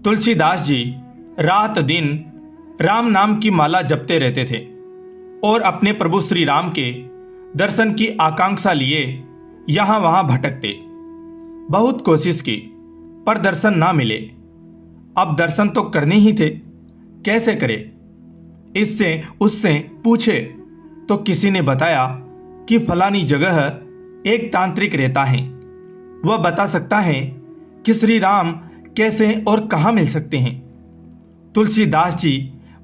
तुलसीदास जी रात दिन राम नाम की माला जपते रहते थे और अपने प्रभु श्री राम के दर्शन की आकांक्षा लिए यहाँ वहाँ भटकते। बहुत कोशिश की पर दर्शन ना मिले। अब दर्शन तो करने ही थे, कैसे करे? इससे उससे पूछे तो किसी ने बताया कि फलानी जगह एक तांत्रिक रहता है, वह बता सकता है कि श्री राम कैसे और कहाँ मिल सकते हैं। तुलसीदास जी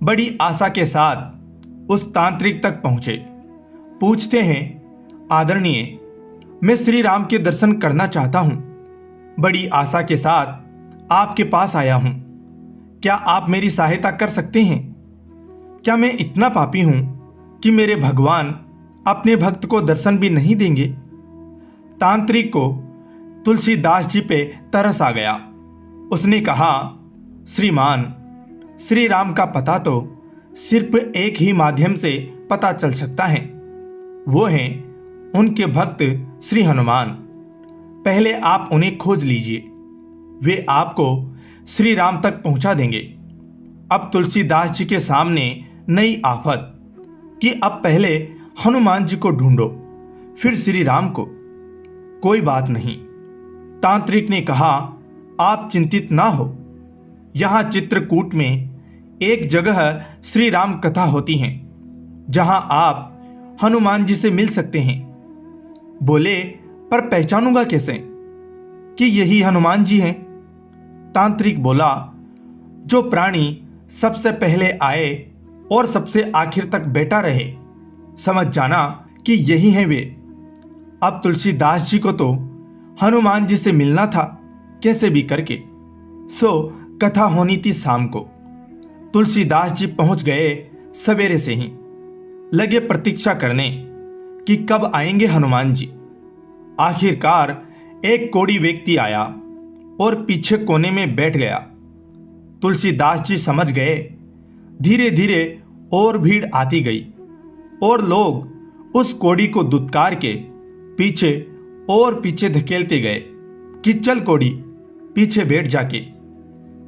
बड़ी आशा के साथ उस तांत्रिक तक पहुँचे। पूछते हैं, आदरणीय, मैं श्री राम के दर्शन करना चाहता हूँ, बड़ी आशा के साथ आपके पास आया हूँ, क्या आप मेरी सहायता कर सकते हैं? क्या मैं इतना पापी हूँ कि मेरे भगवान अपने भक्त को दर्शन भी नहीं देंगे? तांत्रिक को तुलसीदास जी पे तरस आ गया। उसने कहा, श्रीमान, श्री राम का पता तो सिर्फ एक ही माध्यम से पता चल सकता है, वो हैं उनके भक्त श्री हनुमान। पहले आप उन्हें खोज लीजिए, वे आपको श्री राम तक पहुंचा देंगे। अब तुलसीदास जी के सामने नई आफत कि अब पहले हनुमान जी को ढूंढो, फिर श्री राम को। कोई बात नहीं, तांत्रिक ने कहा, आप चिंतित ना हो, यहाँ चित्रकूट में एक जगह श्री राम कथा होती है जहां आप हनुमान जी से मिल सकते हैं। बोले, पर पहचानूंगा कैसे कि यही हनुमान जी हैं? तांत्रिक बोला, जो प्राणी सबसे पहले आए और सबसे आखिर तक बैठा रहे, समझ जाना कि यही हैं वे। अब तुलसीदास जी को तो हनुमान जी से मिलना था कैसे भी करके, सो कथा होनी थी शाम को। तुलसीदास जी पहुंच गए सवेरे से ही, लगे प्रतीक्षा करने कि कब आएंगे हनुमान जी। आखिरकार एक कोढ़ी व्यक्ति आया और पीछे कोने में बैठ गया। तुलसीदास जी समझ गए। धीरे धीरे और भीड़ आती गई और लोग उस कोढ़ी को दुत्कार के पीछे और पीछे धकेलते गए कि चल कोढ़ी, पीछे बैठ जाके।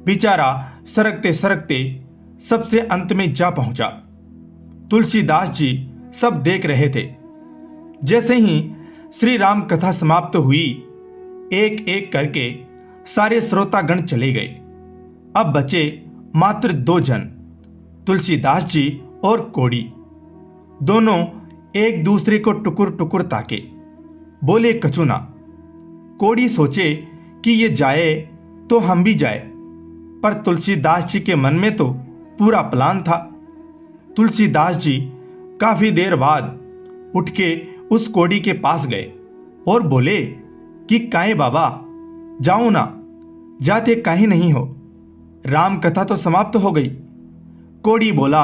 बेचारा सरकते सरकते सबसे अंत में जा पहुंचा। तुलसीदास जी सब देख रहे थे। जैसे ही श्री राम कथा समाप्त हुई, एक एक करके सारे श्रोतागण चले गए। अब बचे मात्र 2 जन, तुलसीदास जी और कोढ़ी। दोनों एक दूसरे को टुकुर टुकुर ताके। बोले, कचुना। कोढ़ी सोचे कि ये जाए तो हम भी जाए, पर तुलसीदास जी के मन में तो पूरा प्लान था। तुलसीदास जी काफी देर बाद उठ के उस कोढ़ी के पास गए और बोले कि काहे बाबा, जाओ ना, जाते काहे नहीं हो? राम कथा तो समाप्त हो गई। कोढ़ी बोला,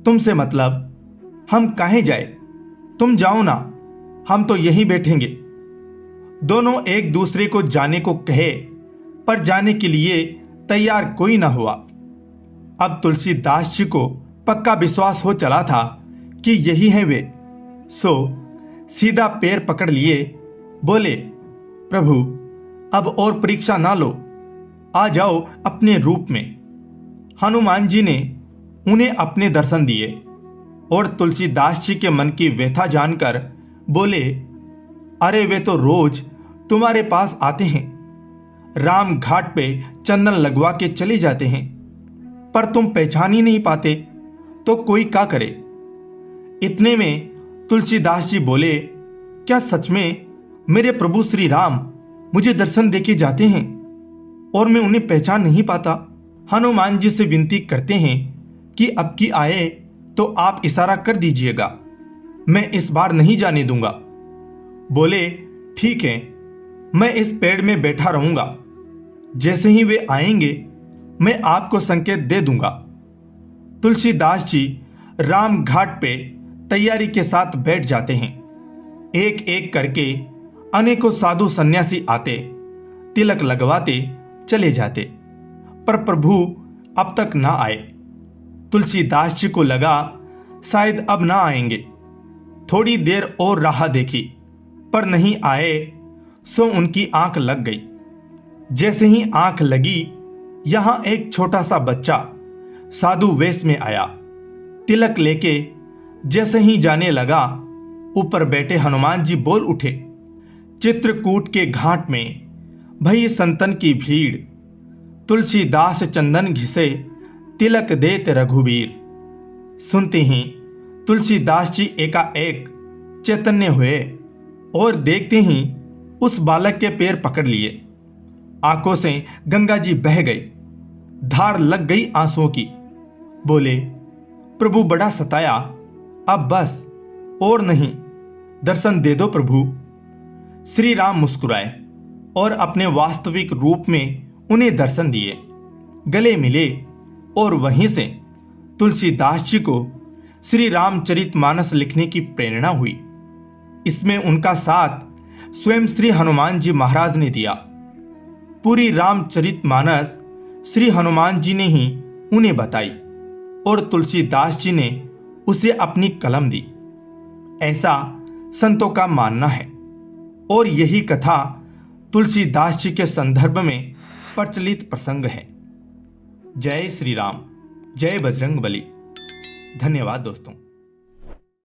तुमसे मतलब, हम काहे जाए, तुम जाओ ना, हम तो यहीं बैठेंगे। दोनों एक दूसरे को जाने को कहे, पर जाने के लिए तैयार कोई ना हुआ। अब तुलसीदास जी को पक्का विश्वास हो चला था कि यही हैं वे, सो सीधा पैर पकड़ लिए। बोले, प्रभु, अब और परीक्षा ना लो, आ जाओ अपने रूप में। हनुमान जी ने उन्हें अपने दर्शन दिए और तुलसीदास जी के मन की व्यथा जानकर बोले, अरे वे तो रोज तुम्हारे पास आते हैं, राम घाट पे चंदन लगवा के चले जाते हैं, पर तुम पहचान ही नहीं पाते, तो कोई क्या करे? इतने में तुलसीदास जी बोले, क्या सच में मेरे प्रभु श्री राम मुझे दर्शन देके जाते हैं और मैं उन्हें पहचान नहीं पाता? हनुमान जी से विनती करते हैं कि अब की आए तो आप इशारा कर दीजिएगा, मैं इस बार नहीं जाने दूंगा। बोले, ठीक है, मैं इस पेड़ में बैठा रहूंगा, जैसे ही वे आएंगे मैं आपको संकेत दे दूंगा। तुलसीदास जी राम घाट पे तैयारी के साथ बैठ जाते हैं। एक एक करके अनेकों साधु सन्यासी आते, तिलक लगवाते चले जाते, पर प्रभु अब तक ना आए। तुलसीदास जी को लगा शायद अब ना आएंगे। थोड़ी देर और राह देखी, पर नहीं आए, सो उनकी आंख लग गई। जैसे ही आंख लगी, यहाँ एक छोटा सा बच्चा साधु वेश में आया। तिलक लेके जैसे ही जाने लगा, ऊपर बैठे हनुमान जी बोल उठे, चित्रकूट के घाट में भई संतन की भीड़, तुलसीदास चंदन घिसे, तिलक देत रघुबीर। सुनते ही तुलसीदास जी एकाएक चैतन्य हुए और देखते ही उस बालक के पैर पकड़ लिए। आंखों से गंगा जी बह गई, धार लग गई आंसुओं की। बोले, प्रभु बड़ा सताया, अब बस और नहीं, दर्शन दे दो प्रभु। श्री राम मुस्कुराए और अपने वास्तविक रूप में उन्हें दर्शन दिए, गले मिले और वहीं से तुलसीदास जी को श्री रामचरितमानस लिखने की प्रेरणा हुई। इसमें उनका साथ स्वयं श्री हनुमान जी महाराज ने दिया। पूरी रामचरितमानस श्री हनुमान जी ने ही उन्हें बताई और तुलसीदास जी ने उसे अपनी कलम दी, ऐसा संतों का मानना है। और यही कथा तुलसीदास जी के संदर्भ में प्रचलित प्रसंग है। जय श्री राम, जय बजरंग बली। धन्यवाद दोस्तों।